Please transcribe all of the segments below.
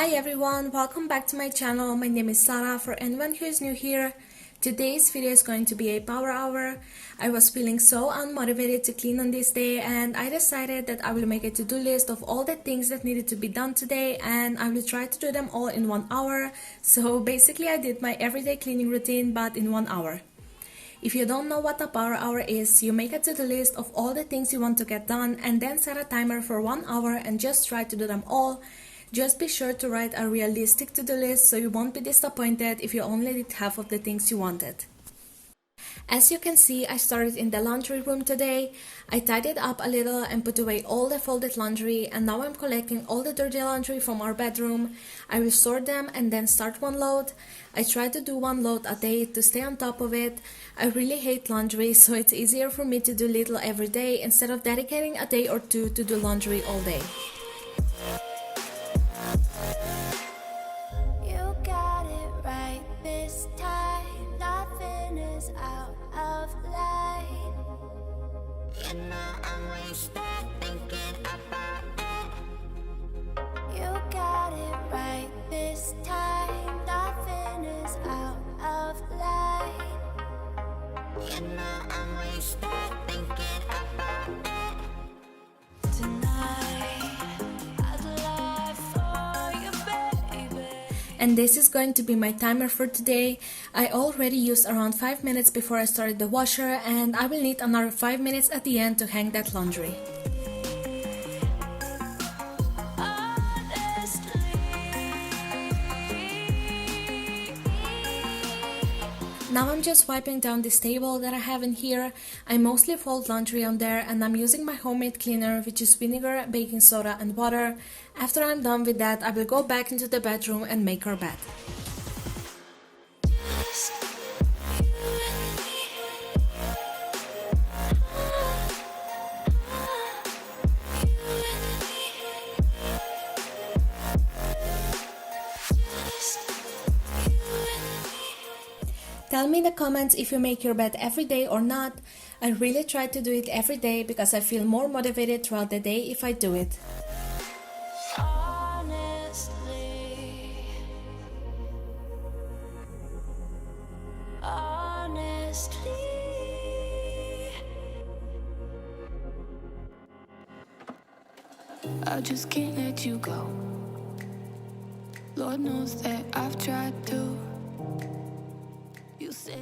Hi everyone, welcome back to my channel. My name is Sarah. For anyone who is new here, today's video is going to be a power hour. I was feeling so unmotivated to clean on this day and I decided that I will make a to-do list of all the things that needed to be done today and I will try to do them all in 1 hour. So basically I did my everyday cleaning routine but in 1 hour. If you don't know what a power hour is, you make a to-do list of all the things you want to get done and then set a timer for 1 hour and just try to do them all. Just be sure to write a realistic to-do list so you won't be disappointed if you only did half of the things you wanted. As you can see, I started in the laundry room today. I tidied up a little and put away all the folded laundry, and now I'm collecting all the dirty laundry from our bedroom. I will sort them and then start one load. I try to do one load a day to stay on top of it. I really hate laundry, so it's easier for me to do little every day instead of dedicating a day or two to do laundry all day. You got it right this time. Nothing is out of line. You know I'm wasted thinking about it. You got it right this time. Nothing is out of line. You know I'm wasted thinking about it. Tonight I'd lie for you, baby. And this is going to be my timer for today. I already used around 5 minutes before I started the washer and I will need another 5 minutes at the end to hang that laundry. Now I'm just wiping down this table that I have in here. I mostly fold laundry on there and I'm using my homemade cleaner, which is vinegar, baking soda and water. After I'm done with that, I will go back into the bedroom and make our bed. Tell me in the comments if you make your bed every day or not. I really try to do it every day because I feel more motivated throughout the day if I do it. Honestly, I just can't let you go. Lord knows that I've tried to.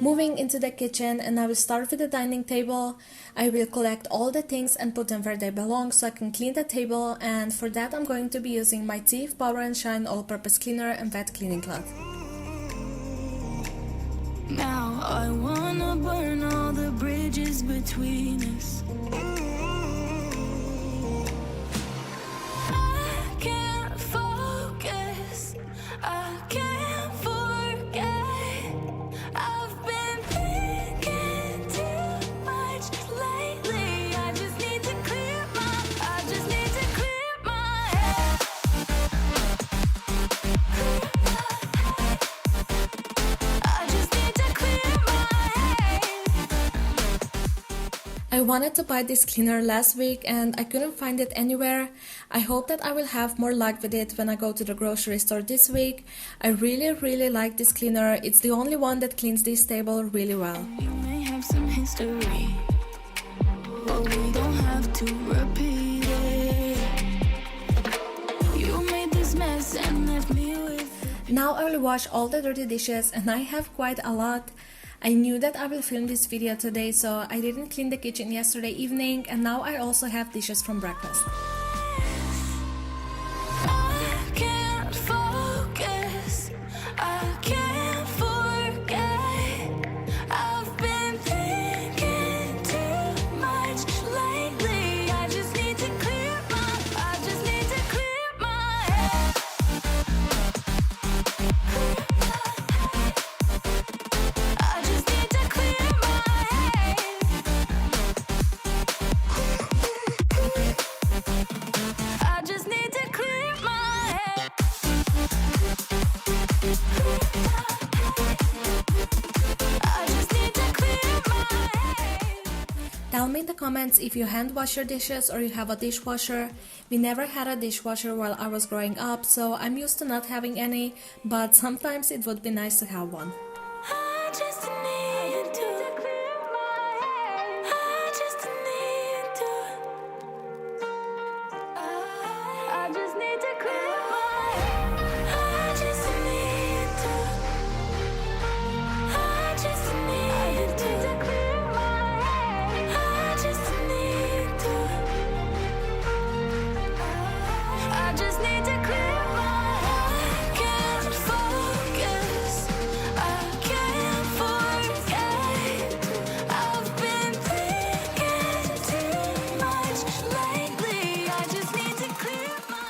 Moving into the kitchen, and I will start with the dining table. I will collect all the things and put them where they belong so I can clean the table, and for that I'm going to be using my Teef Power & Shine all-purpose cleaner and wet cleaning cloth. Now I wanna burn all the bridges between us. I can't focus, I can't forget. I've been thinking too much lately. I just need to clear my head. I just need to clear my head. I wanted to buy this cleaner last week and I couldn't find it anywhere. I hope that I will have more luck with it when I go to the grocery store this week. I really like this cleaner. It's the only one that cleans this table really well. We may have some history, but we don't have to repeat it. You made this mess and left me with. Now I will wash all the dirty dishes and I have quite a lot. I knew that I will film this video today, so I didn't clean the kitchen yesterday evening and now I also have dishes from breakfast. I can't focus, I can't forget. I've been thinking too much lately. I just need to clear my head. I just need to clear my head. me in the comments if you hand wash your dishes or you have a dishwasher. We never had a dishwasher while I was growing up, so I'm used to not having any, but sometimes it would be nice to have one. I just need to clear my head. I just need to. I just need to clear my head. I just need to. I just need to clear my head. I just need to. I just need to clear my head. Can't focus. I can't forget. I've been thinking too much lately. I just need to clear my.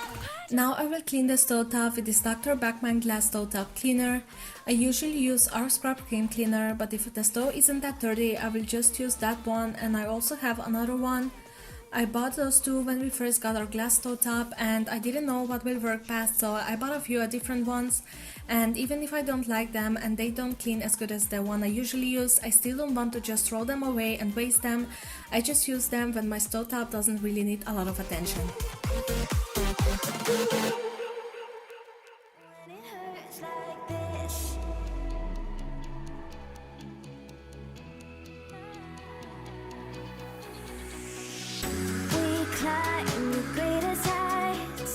Now I will clean the stove top with this Dr. Bachmann glass stove top cleaner. I usually use our scrub cream cleaner, but if the stove isn't that dirty, I will just use that one, and I also have another one. I bought those two when we first got our glass stove top, and I didn't know what will work best, so I bought a few different ones. And even if I don't like them and they don't clean as good as the one I usually use, I still don't want to just throw them away and waste them. I just use them when my stove top doesn't really need a lot of attention. When it hurts like this. We climb the greatest heights.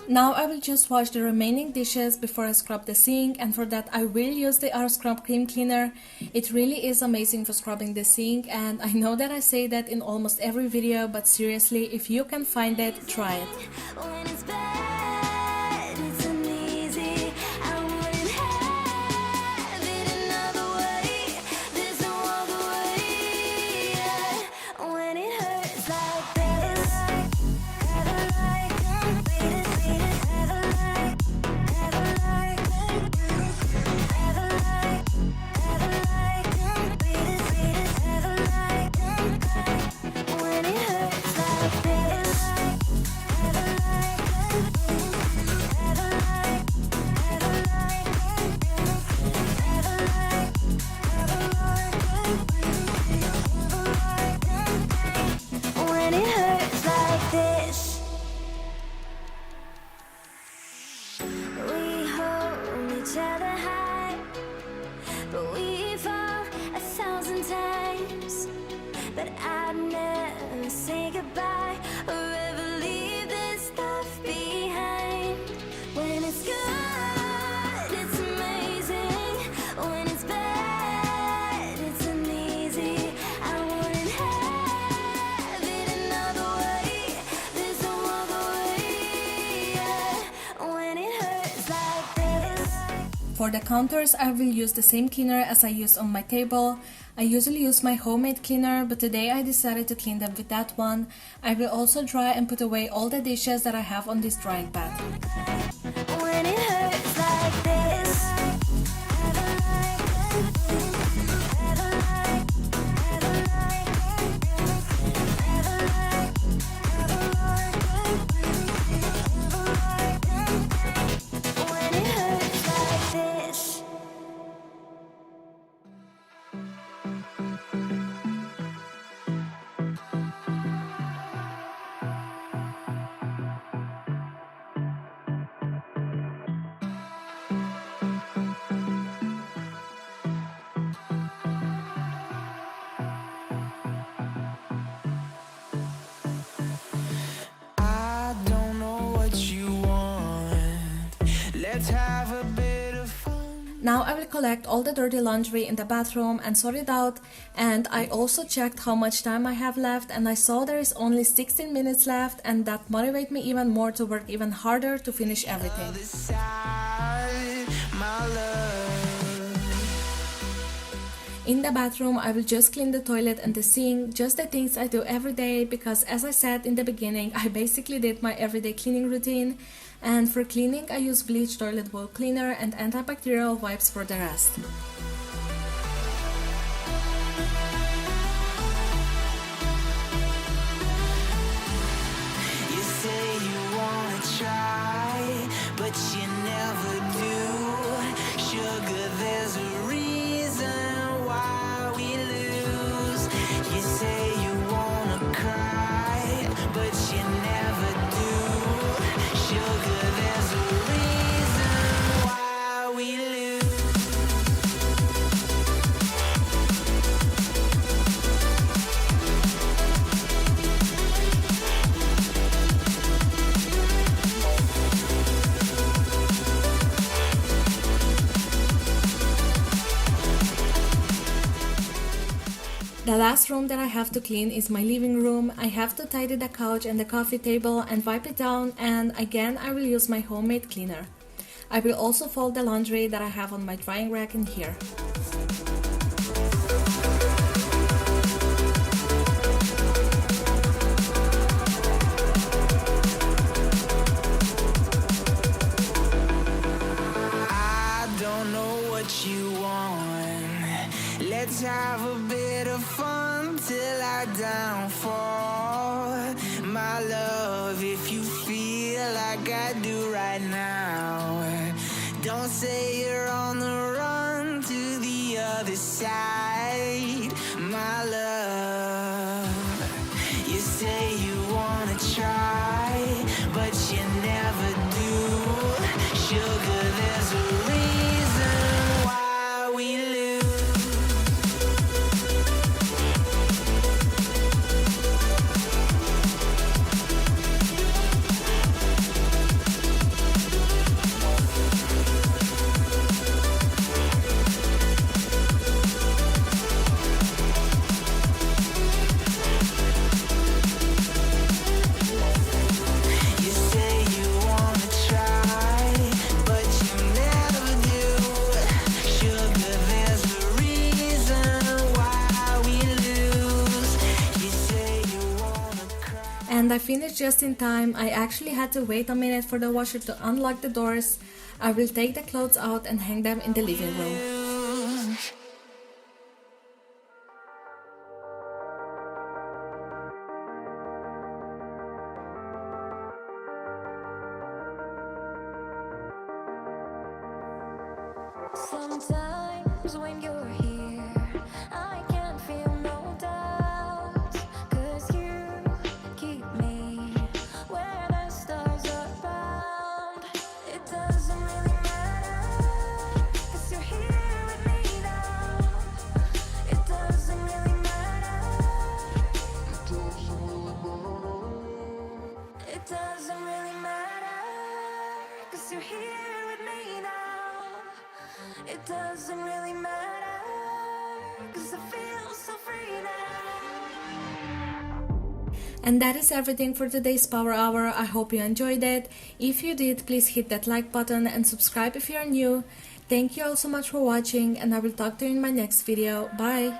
Now I will just wash the remaining dishes before I scrub the sink, and for that I will use the R Scrub Cream Cleaner. It really is amazing for scrubbing the sink, and I know that I say that in almost every video, but seriously, if you can find it, try it. When it's bad, it's uneasy. I wouldn't have it another way. There's no other way. Yeah. When it hurts like this, have a like, have a like, have a like, have a like, have a like, have a like. When it hurts like this. When it hurts like this, we hold each other high, but we fall 1,000 times. But I'd never say goodbye or ever leave this stuff behind. When it's good, it's amazing. When it's bad, it's uneasy. I wouldn't have it another way. There's no other way. Yeah. When it hurts like this. For the counters, I will use the same cleaner as I use on my table. I usually use my homemade cleaner, but today I decided to clean them with that one. I will also dry and put away all the dishes that I have on this drying pad. When it hurts like this. When it hurts like this. I don't know what you want. Let's have a bit of fun. Now I will collect all the dirty laundry in the bathroom and sort it out, and I also checked how much time I have left, and I saw there is only 16 minutes left, and that motivated me even more to work even harder to finish everything. Other side, my love. In the bathroom, I will just clean the toilet and the sink, just the things I do every day, because as I said in the beginning, I basically did my everyday cleaning routine. And for cleaning, I use bleach toilet bowl cleaner and antibacterial wipes for the rest. You say you wanna try, but you never do. Sugar, there's a reason why we lose. You say The last room that I have to clean is my living room. I have to tidy the couch and the coffee table and wipe it down, and again I will use my homemade cleaner. I will also fold the laundry that I have on my drying rack in here. I don't know what you want. Let's have a bit of fun till I downfall. My love, if you feel like I do right now, don't say you're on the run to the other side. My love, you say you wanna try, but you never do. Sugar, there's a reason why we lose. You say you wanna try, but you never do. Sugar, there's a reason why we lose. You say you wanna cry. And I finished just in time. I actually had to wait a minute for the washer to unlock the doors. I will take the clothes out and hang them in the living room. Sometimes when you're here, I can feel no doubts, 'cause you keep me where the stars are bound. It doesn't really matter, 'cause you're here with me now. It doesn't really matter. It doesn't really matter, 'cause you're here with me now. It doesn't really matter, 'cause I feel so free now. And that is everything for today's Power Hour. I hope you enjoyed it. If you did, please hit that like button and subscribe if you are new. Thank you all so much for watching, and I will talk to you in my next video. Bye!